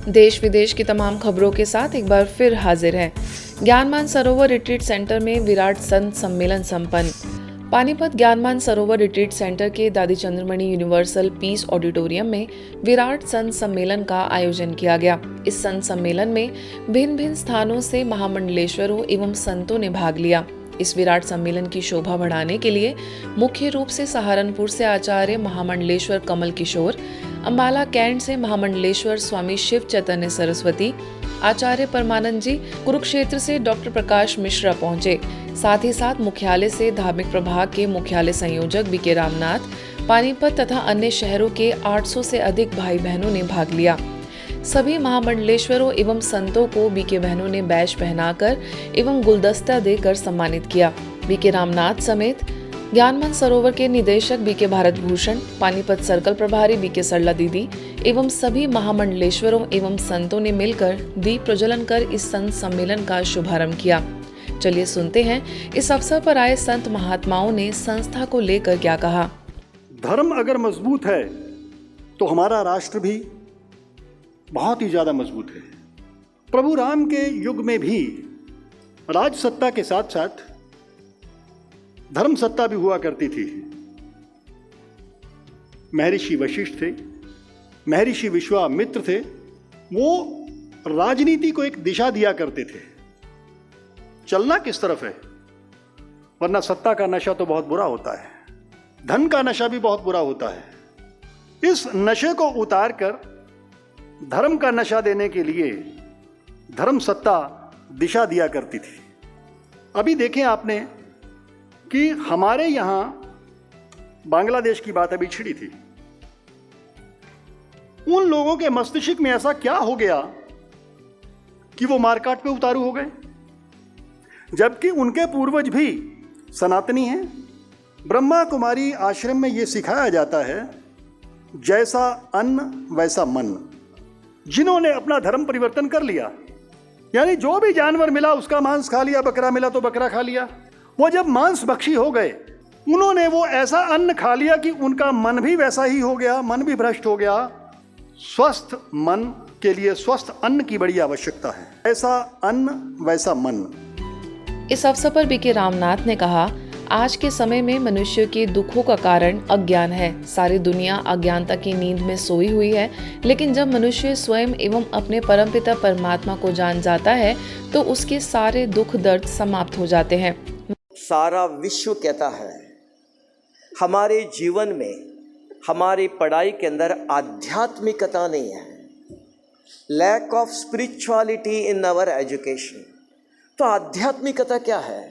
देश विदेश की तमाम खबरों के साथ एक बार फिर हाजिर है। ज्ञानमान सरोवर रिट्रीट सेंटर में विराट संत सम्मेलन संपन्न। पानीपत ज्ञानमान सरोवर रिट्रीट सेंटर के दादी चंद्रमणि यूनिवर्सल पीस ऑडिटोरियम में विराट संत सम्मेलन का आयोजन किया गया। इस संत सम्मेलन में भिन्न भिन्न स्थानों से महामंडलेश्वरों एवं संतों ने भाग लिया। इस विराट सम्मेलन की शोभा बढ़ाने के लिए मुख्य रूप से सहारनपुर से आचार्य महामंडलेश्वर कमल किशोर, अंबाला कैंट से महामंडलेश्वर स्वामी शिव चैतन्य सरस्वती, आचार्य परमानंद जी, कुरुक्षेत्र से डॉक्टर प्रकाश मिश्रा पहुंचे। साथ ही साथ मुख्यालय से धार्मिक प्रभाग के मुख्यालय संयोजक बीके रामनाथ, पानीपत तथा अन्य शहरों के 800 से अधिक भाई बहनों ने भाग लिया। सभी महामंडलेश्वरों एवं संतों को बीके बहनों ने बैज पहनाकर एवं गुलदस्ता देकर सम्मानित किया। बीके रामनाथ समेत ज्ञानमान सरोवर के निदेशक बीके भारत भूषण, पानीपत सर्कल प्रभारी बीके सरला दीदी एवं सभी महामंडलेश्वरों एवं संतों ने मिलकर दीप प्रज्वलन कर इस संत सम्मेलन का शुभारंभ किया। चलिए सुनते हैं इस अवसर पर आए संत महात्माओं ने संस्था को लेकर क्या कहा। धर्म अगर मजबूत है तो हमारा राष्ट्र भी बहुत ही ज्यादा मजबूत है। प्रभु राम के युग में भी राज सत्ता के साथ साथ धर्म सत्ता भी हुआ करती थी। महर्षि वशिष्ठ थे, महर्षि विश्वामित्र थे, वो राजनीति को एक दिशा दिया करते थे, चलना किस तरफ है। वरना सत्ता का नशा तो बहुत बुरा होता है, धन का नशा भी बहुत बुरा होता है। इस नशे को उतार कर धर्म का नशा देने के लिए धर्म सत्ता दिशा दिया करती थी। अभी देखें आपने कि हमारे यहां बांग्लादेश की बात अभी छिड़ी थी। उन लोगों के मस्तिष्क में ऐसा क्या हो गया कि वो मारकाट पे उतारू हो गए, जबकि उनके पूर्वज भी सनातनी हैं। ब्रह्मा कुमारी आश्रम में यह सिखाया जाता है, जैसा अन्न वैसा मन। जिन्होंने अपना धर्म परिवर्तन कर लिया, यानी जो भी जानवर मिला उसका मांस खा लिया, बकरा मिला तो बकरा खा लिया, वो जब मांस भक्षी हो गए, उन्होंने वो ऐसा अन्न खा लिया कि उनका मन भी वैसा ही हो गया, मन भी भ्रष्ट हो गया। स्वस्थ मन के लिए स्वस्थ अन्न की बड़ी आवश्यकता है, ऐसा अन्न वैसा मन। इस अवसर पर बीके रामनाथ ने कहा, आज के समय में मनुष्य के दुखों का कारण अज्ञान है। सारी दुनिया अज्ञानता की नींद में सोई हुई है, लेकिन जब मनुष्य स्वयं एवं अपने परमपिता परमात्मा को जान जाता है तो उसके सारे दुख दर्द समाप्त हो जाते हैं। सारा विश्व कहता है हमारे जीवन में, हमारी पढ़ाई के अंदर आध्यात्मिकता नहीं है, lack of spirituality in our education. तो आध्यात्मिकता क्या है?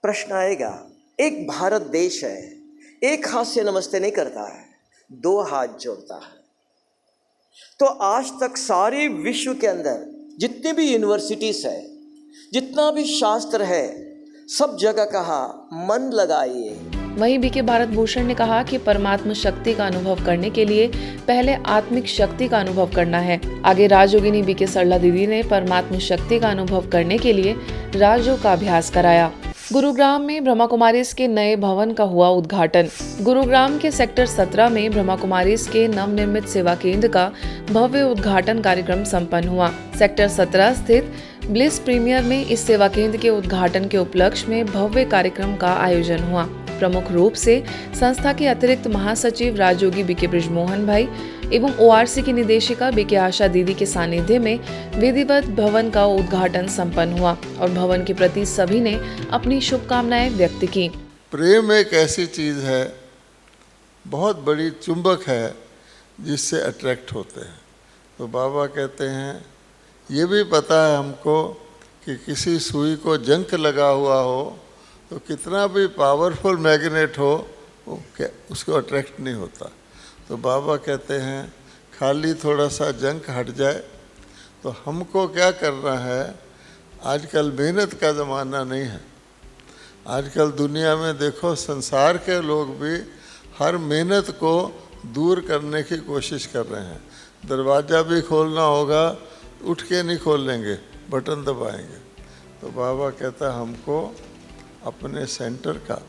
प्रश्न आएगा। एक भारत देश है, एक हाथ से नमस्ते नहीं करता है, दो हाथ जोड़ता है। तो आज तक सारे विश्व के अंदर जितने भी यूनिवर्सिटीज है, जितना भी शास्त्र है, सब जगह कहा मन लगाइए। वहीं बीके भारत भूषण ने कहा कि परमात्मा शक्ति का अनुभव करने के लिए पहले आत्मिक शक्ति का अनुभव करना है। आगे राजयोगिनी बीके सरला दीदी ने परमात्मा शक्ति का अनुभव करने के लिए राजयोग का अभ्यास कराया। गुरुग्राम में ब्रह्मा कुमारीज के नए भवन का हुआ उद्घाटन। गुरुग्राम के सेक्टर 17 में ब्रह्मा कुमारीज के नवनिर्मित सेवा केंद्र का भव्य उद्घाटन कार्यक्रम संपन्न हुआ। सेक्टर 17 स्थित ब्लिस प्रीमियर में इस सेवा केंद्र के उद्घाटन के उपलक्ष्य में भव्य कार्यक्रम का आयोजन हुआ। प्रमुख रूप से संस्था के अतिरिक्त महासचिव राजयोगी बीके बृजमोहन भाई एवं ओआरसी की निदेशिका बीके आशा दीदी के सानिध्य में विधिवत भवन का उद्घाटन संपन्न हुआ और भवन के प्रति सभी ने अपनी शुभकामनाएं व्यक्त की। प्रेम एक ऐसी चीज है, बहुत बड़ी चुंबक है जिससे अट्रैक्ट होते हैं। तो बाबा कहते हैं ये भी पता है हमको कि किसी सुई को जंक लगा हुआ हो तो कितना भी पावरफुल मैग्नेट हो वो उसको अट्रैक्ट नहीं होता। तो बाबा कहते हैं खाली थोड़ा सा जंक हट जाए। तो हमको क्या करना है, आजकल मेहनत का ज़माना नहीं है। आजकल दुनिया में देखो संसार के लोग भी हर मेहनत को दूर करने की कोशिश कर रहे हैं। दरवाज़ा भी खोलना होगा, उठ के नहीं खोल लेंगे, बटन दबाएंगे। तो बाबा कहता है हमको अपने सेंटर का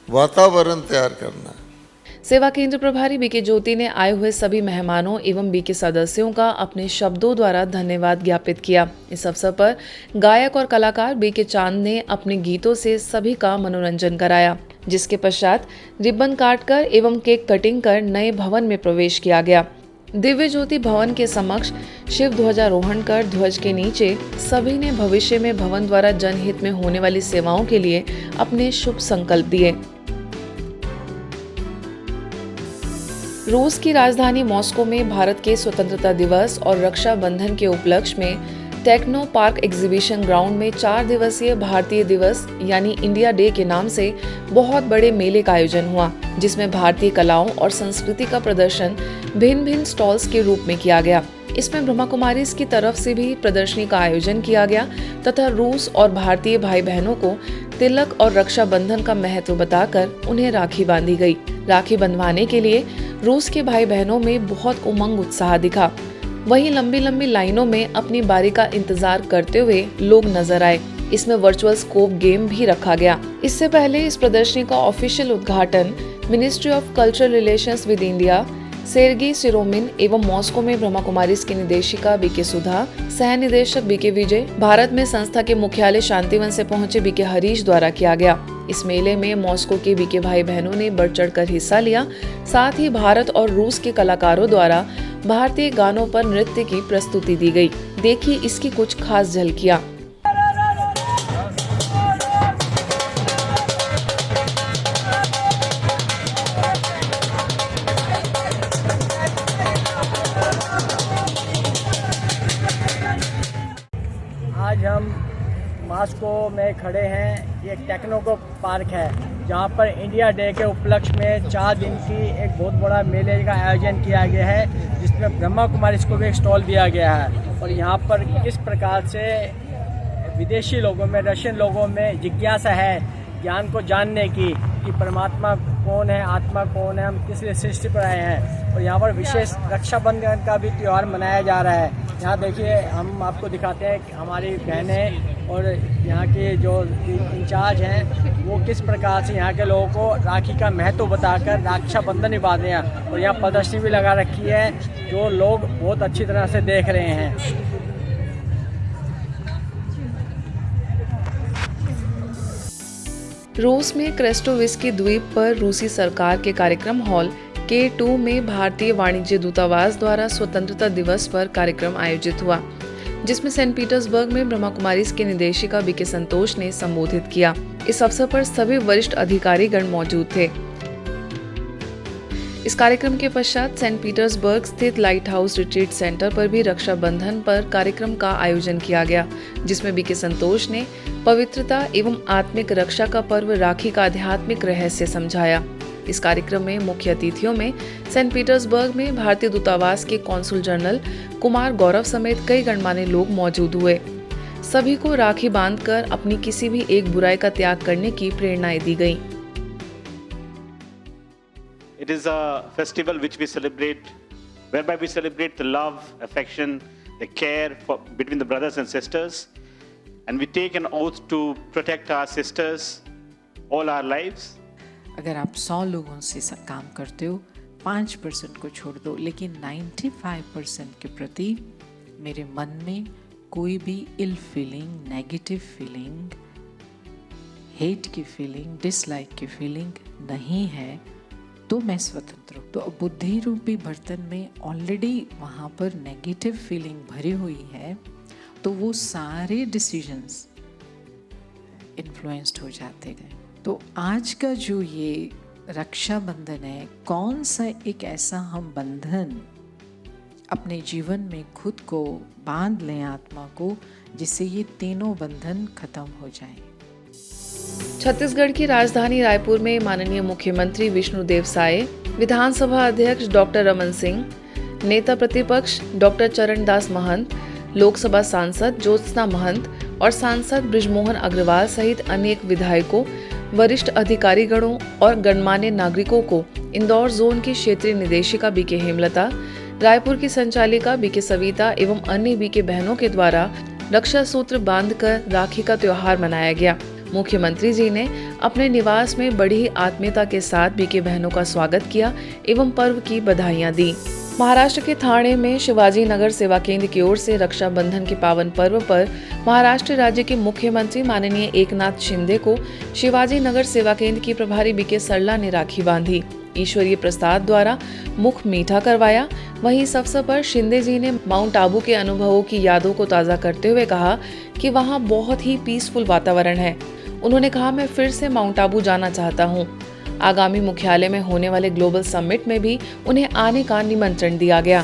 वातावरण तैयार करना है। सेवा केंद्र प्रभारी बीके ज्योति ने आए हुए सभी मेहमानों एवं बीके सदस्यों का अपने शब्दों द्वारा धन्यवाद ज्ञापित किया। इस अवसर पर गायक और कलाकार बीके चांद ने अपने गीतों से सभी का मनोरंजन कराया, जिसके पश्चात रिबन काटकर एवं केक कटिंग कर नए भवन में प्रवेश किया गया। दिव्य ज्योति भवन के समक्ष शिव ध्वजारोहण कर ध्वज के नीचे सभी ने भविष्य में भवन द्वारा जनहित में होने वाली सेवाओं के लिए अपने शुभ संकल्प दिए। रूस की राजधानी मॉस्को में भारत के स्वतंत्रता दिवस और रक्षाबंधन के उपलक्ष्य में टेक्नो पार्क एग्जीबिशन ग्राउंड में 4 दिवसीय भारतीय दिवस यानी इंडिया डे के नाम से बहुत बड़े मेले का आयोजन हुआ, जिसमें भारतीय कलाओं और संस्कृति का प्रदर्शन भिन्न भिन्न स्टॉल्स के रूप में किया गया। इसमें ब्रह्मा कुमारीज की तरफ से भी प्रदर्शनी का आयोजन किया गया तथा रूस और भारतीय भाई बहनों को तिलक और रक्षाबंधन का महत्व बताकर उन्हें राखी बांधी गई। राखी बंधवाने के लिए रूस के भाई बहनों में बहुत उमंग उत्साह दिखा। वहीं लंबी लंबी लाइनों में अपनी बारी का इंतजार करते हुए लोग नजर आए। इसमें वर्चुअल स्कोप गेम भी रखा गया। इससे पहले इस प्रदर्शनी का ऑफिशियल उद्घाटन ministry of cultural relations with India, Sergei Siromin एवं मॉस्को में ब्रह्मा कुमारीज की निदेशिका बीके सुधा, सह निदेशक बीके विजय, भारत में संस्था के मुख्यालय शांतिवन से पहुंचे बीके हरीश द्वारा किया गया। इस मेले में मॉस्को के बीके भाई बहनों ने बढ़ चढ़कर हिस्सा लिया। साथ ही भारत और रूस के कलाकारों द्वारा भारतीय गानों पर नृत्य की प्रस्तुति दी गई। देखिए इसकी कुछ खास झलकियां। आज हम मॉस्को में खड़े हैं। ये टेक्नो पार्क है जहाँ पर इंडिया डे के उपलक्ष्य में 4 दिन की एक बहुत बड़ा मेले का आयोजन किया गया है, जिसमें ब्रह्मा कुमारीज को भी एक स्टॉल दिया गया है। और यहाँ पर किस प्रकार से विदेशी लोगों में, रशियन लोगों में जिज्ञासा है ज्ञान को जानने की कि परमात्मा कौन है, आत्मा कौन है, हम किस लिए सृष्टि पर आए हैं। और यहाँ पर विशेष रक्षाबंधन का भी त्यौहार मनाया जा रहा है। यहाँ देखिए हम आपको दिखाते हैं कि हमारी बहनें और यहाँ के जो इंचार्ज हैं वो किस प्रकार से यहाँ के लोगों को राखी का महत्व बताकर रक्षाबंधन निभाते हैं। और यहाँ प्रदर्शनी भी लगा रखी है जो लोग बहुत अच्छी तरह से देख रहे हैं। रूस में क्रेस्टोविस्की द्वीप पर रूसी सरकार के कार्यक्रम हॉल K2 में भारतीय वाणिज्य दूतावास द्वारा स्वतंत्रता दिवस पर कार्यक्रम आयोजित हुआ, जिसमें सेंट पीटर्सबर्ग में ब्रह्मा कुमारीज के निदेशिका बीके संतोष ने संबोधित किया। इस अवसर पर सभी वरिष्ठ अधिकारीगण मौजूद थे। इस कार्यक्रम के पश्चात सेंट पीटर्सबर्ग स्थित लाइट हाउस रिट्रीट सेंटर पर भी रक्षाबंधन पर कार्यक्रम का आयोजन किया गया, जिसमें बीके संतोष ने पवित्रता एवं आत्मिक रक्षा का पर्व राखी का आध्यात्मिक रहस्य समझाया। इस कार्यक्रम में मुख्य अतिथियों में सेंट पीटर्सबर्ग में भारतीय दूतावास के कॉन्सुल जनरल कुमार गौरव समेत कई गणमान्य लोग मौजूद हुए। सभी को राखी बांधकर अपनी किसी भी एक बुराई का त्याग करने की प्रेरणाएं दी गई। It is a festival which we celebrate, whereby we celebrate the love, affection, the care between the brothers and sisters, and we take an oath to protect our sisters all our lives. अगर आप 100 लोगों से काम करते हो, 5% को छोड़ दो, लेकिन 95% के प्रति मेरे मन में कोई भी इल फीलिंग, नेगेटिव फीलिंग, हेट की फीलिंग, डिसलाइक की फीलिंग नहीं है, तो मैं स्वतंत्र हूँ। तो बुद्धि रूपी बर्तन में ऑलरेडी वहाँ पर नेगेटिव फीलिंग भरी हुई है, तो वो सारे डिसीजंस इन्फ्लुएंस्ड हो जाते हैं। तो आज का जो ये रक्षाबंधन है, कौन सा एक ऐसा हम बंधन अपने जीवन में खुद को बांध लें, आत्मा को, जिससे ये तीनों बंधन खत्म हो जाएं। छत्तीसगढ़ की राजधानी रायपुर में माननीय मुख्यमंत्री विष्णुदेव साय, विधानसभा अध्यक्ष डॉक्टर रमन सिंह, नेता प्रतिपक्ष डॉक्टर चरणदास महंत, लोकसभा सांसद ज्योत्सना महंत और सांसद बृजमोहन अग्रवाल सहित अनेक विधायकों, वरिष्ठ अधिकारीगणों और गणमान्य नागरिकों को इंदौर जोन की क्षेत्रीय निदेशिका बीके हेमलता, रायपुर की संचालिका बीके सविता एवं अन्य बीके बहनों के द्वारा रक्षा सूत्र बांधकर राखी का त्योहार मनाया गया। मुख्यमंत्री जी ने अपने निवास में बड़ी आत्मीयता के साथ बीके बहनों का स्वागत किया एवं पर्व की बधाइयां दी। महाराष्ट्र के ठाणे में शिवाजी नगर सेवा केंद्र की ओर से रक्षाबंधन के पावन पर्व पर महाराष्ट्र राज्य के मुख्यमंत्री माननीय एकनाथ शिंदे को शिवाजी नगर सेवा केंद्र की प्रभारी बीके सरला ने राखी बांधी। ईश्वरीय प्रसाद द्वारा मुख मीठा करवाया। वहीं इस अवसर पर शिंदे जी ने माउंट आबू के अनुभवों की यादों को ताज़ा करते हुए कहा कि वहां बहुत ही पीसफुल वातावरण है। उन्होंने कहा, मैं फिर से माउंट आबू जाना चाहता हूं। आगामी मुख्यालय में होने वाले ग्लोबल समिट में भी उन्हें आने का निमंत्रण दिया गया।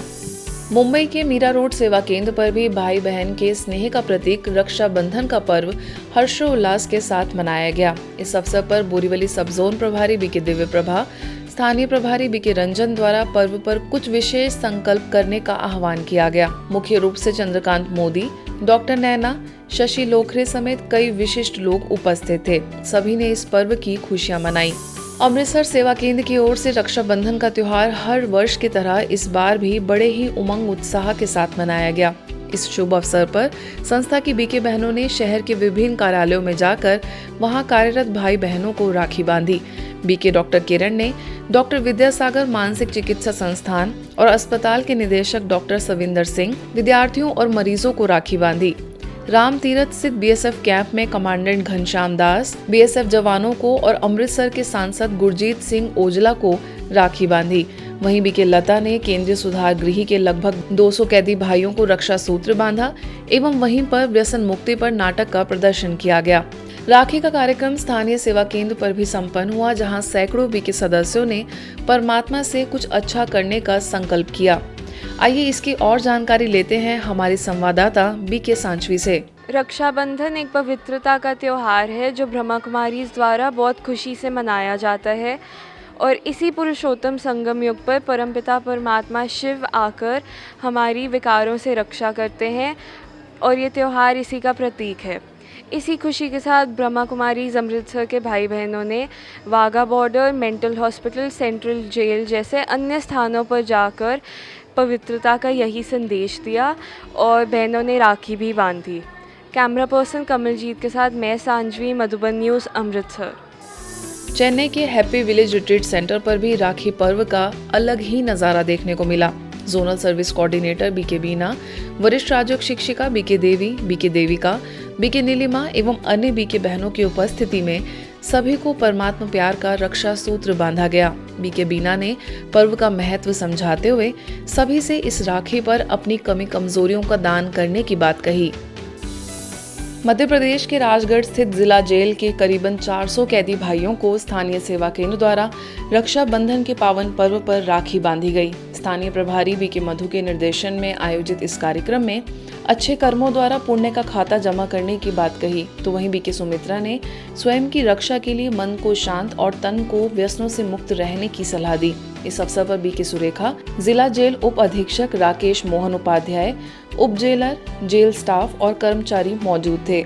मुंबई के मीरा रोड सेवा केंद्र पर भी भाई बहन के स्नेह का प्रतीक रक्षाबंधन का पर्व हर्षोल्लास के साथ मनाया गया। इस अवसर पर बोरीवली सब जोन प्रभारी बीके दिव्य प्रभा, स्थानीय प्रभारी बीके रंजन द्वारा पर्व पर कुछ विशेष संकल्प करने का आह्वान किया गया। मुख्य रूप से चंद्रकांत मोदी, डॉक्टर नैना, शशि लोखरे समेत कई विशिष्ट लोग उपस्थित थे। सभी ने इस पर्व की खुशियां मनाई। अमृतसर सेवा केंद्र की ओर से रक्षाबंधन का त्योहार हर वर्ष की तरह इस बार भी बड़े ही उमंग उत्साह के साथ मनाया गया। इस शुभ अवसर पर संस्था की बीके बहनों ने शहर के विभिन्न कार्यालयों में जाकर वहां कार्यरत भाई बहनों को राखी बांधी। बीके डॉक्टर किरण ने डॉक्टर विद्यासागर मानसिक चिकित्सा संस्थान और अस्पताल के निदेशक डॉक्टर सविंदर सिंह, विद्यार्थियों और मरीजों को राखी बांधी। राम तीरथ स्थित बीएसएफ कैंप में कमांडेंट घनश्याम दास, बीएसएफ जवानों को और अमृतसर के सांसद गुरजीत सिंह ओजला को राखी बांधी। वहीं बीके लता ने केंद्रीय सुधार गृह के लगभग 200 कैदी भाइयों को रक्षा सूत्र बांधा एवं वहीं पर व्यसन मुक्ति पर नाटक का प्रदर्शन किया गया। राखी का कार्यक्रम स्थानीय सेवा केंद्र पर भी संपन्न हुआ, जहां सैकड़ों बीके सदस्यों ने परमात्मा से कुछ अच्छा करने का संकल्प किया। आइए इसकी और जानकारी लेते हैं हमारी संवाददाता बीके सांचवी से। रक्षाबंधन एक पवित्रता का त्यौहार है जो ब्रह्मा कुमारीज द्वारा बहुत खुशी से मनाया जाता है और इसी पुरुषोत्तम संगम युग पर परमपिता परमात्मा शिव आकर हमारी विकारों से रक्षा करते हैं और ये त्यौहार इसी का प्रतीक है। इसी खुशी के साथ ब्रह्मा कुमारीज अमृतसर के भाई बहनों ने Wagah border, mental hospital, central jail जैसे अन्य स्थानों पर जाकर पवित्रता का यही संदेश दिया और बहनों ने राखी भी बांधी। कैमरा पर्सन कमलजीत के साथ मैं सांजवी, मधुबन न्यूज़, अमृतसर। चेन्नई के हैप्पी विलेज रिट्रीट सेंटर पर भी राखी पर्व का अलग ही नज़ारा देखने को मिला। जोनल सर्विस कोऑर्डिनेटर बीके बीना, वरिष्ठ राजयोग शिक्षिका बीके देवी, बीके देविका, बीके नीलिमा एवं अन्य बीके बहनों की उपस्थिति में सभी को परमात्मा प्यार का रक्षा सूत्र बांधा गया। बीके बीना ने पर्व का महत्व समझाते हुए सभी से इस राखी पर अपनी कमी कमजोरियों का दान करने की बात कही। मध्य प्रदेश के राजगढ़ स्थित जिला जेल के करीबन 400 कैदी भाइयों को स्थानीय सेवा केंद्र द्वारा रक्षाबंधन के पावन पर्व पर राखी बांधी गई। स्थानीय प्रभारी बीके मधु के निर्देशन में आयोजित इस कार्यक्रम में अच्छे कर्मों द्वारा पुण्य का खाता जमा करने की बात कही, तो वहीं बीके सुमित्रा ने स्वयं की रक्षा के लिए मन को शांत और तन को व्यसनों से मुक्त रहने की सलाह दी। इस अवसर पर बीके सुरेखा, जिला जेल उप अधीक्षक राकेश मोहन उपाध्याय, उप जेलर, जेल स्टाफ और कर्मचारी मौजूद थे।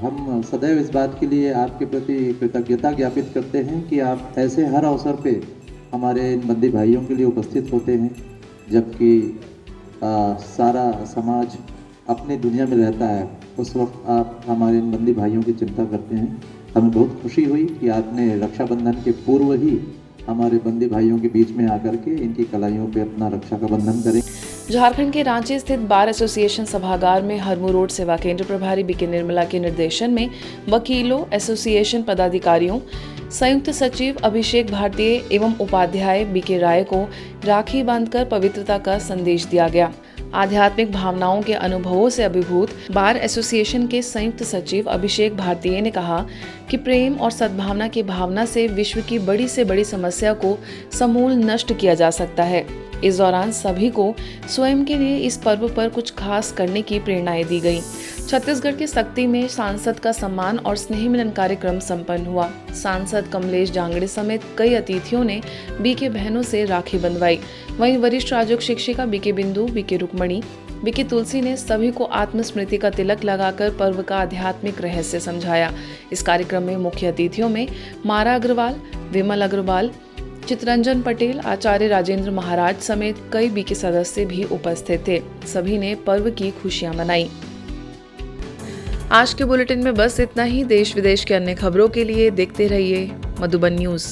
हम सदैव इस बात के लिए आपके प्रति कृतज्ञता ज्ञापित करते हैं कि आप ऐसे हर अवसर पे हमारे बंदी भाइयों के लिए उपस्थित होते हैं, जबकि सारा समाज अपनी दुनिया में रहता है। उस वक्त आप हमारे बंदी भाइयों की चिंता करते हैं। हमें बहुत खुशी हुई कि आपने रक्षाबंधन के पूर्व ही हमारे बंदी भाइयों के बीच में आकर के इनकी कलाइयों पे अपना रक्षा का बंधन करें। झारखंड के रांची स्थित बार एसोसिएशन सभागार में हरमू रोड सेवा केंद्र प्रभारी बीके निर्मला के निर्देशन में वकीलों, एसोसिएशन पदाधिकारियों, संयुक्त सचिव अभिषेक भारतीय एवं उपाध्याय बीके राय को राखी बांधकर पवित्रता का संदेश दिया गया। आध्यात्मिक भावनाओं के अनुभवों से अभिभूत बार एसोसिएशन के संयुक्त सचिव अभिषेक भारतीय ने कहा कि प्रेम और सद्भावना की भावना से विश्व की बड़ी से बड़ी समस्या को समूल नष्ट किया जा सकता है। इस दौरान सभी को स्वयं के लिए इस पर्व पर कुछ खास करने की प्रेरणाएं दी गई। छत्तीसगढ़ के सक्ती में सांसद का सम्मान और स्नेह मिलन कार्यक्रम संपन्न हुआ। सांसद कमलेश जांगड़े समेत कई अतिथियों ने बीके बहनों से राखी बंधवाई। वहीं वरिष्ठ राजयोग शिक्षिका बीके बिंदु, बीके रुक्मणी, बीके तुलसी ने सभी को आत्मस्मृति का तिलक लगाकर पर्व का आध्यात्मिक रहस्य समझाया। इस कार्यक्रम में मुख्य अतिथियों में मारा अग्रवाल, विमल अग्रवाल, चितरंजन पटेल, आचार्य राजेंद्र महाराज समेत कई बीके सदस्य भी उपस्थित थे। सभी ने पर्व की खुशियां मनाई। आज के बुलेटिन में बस इतना ही। देश विदेश के अन्य खबरों के लिए देखते रहिए मधुबन न्यूज़।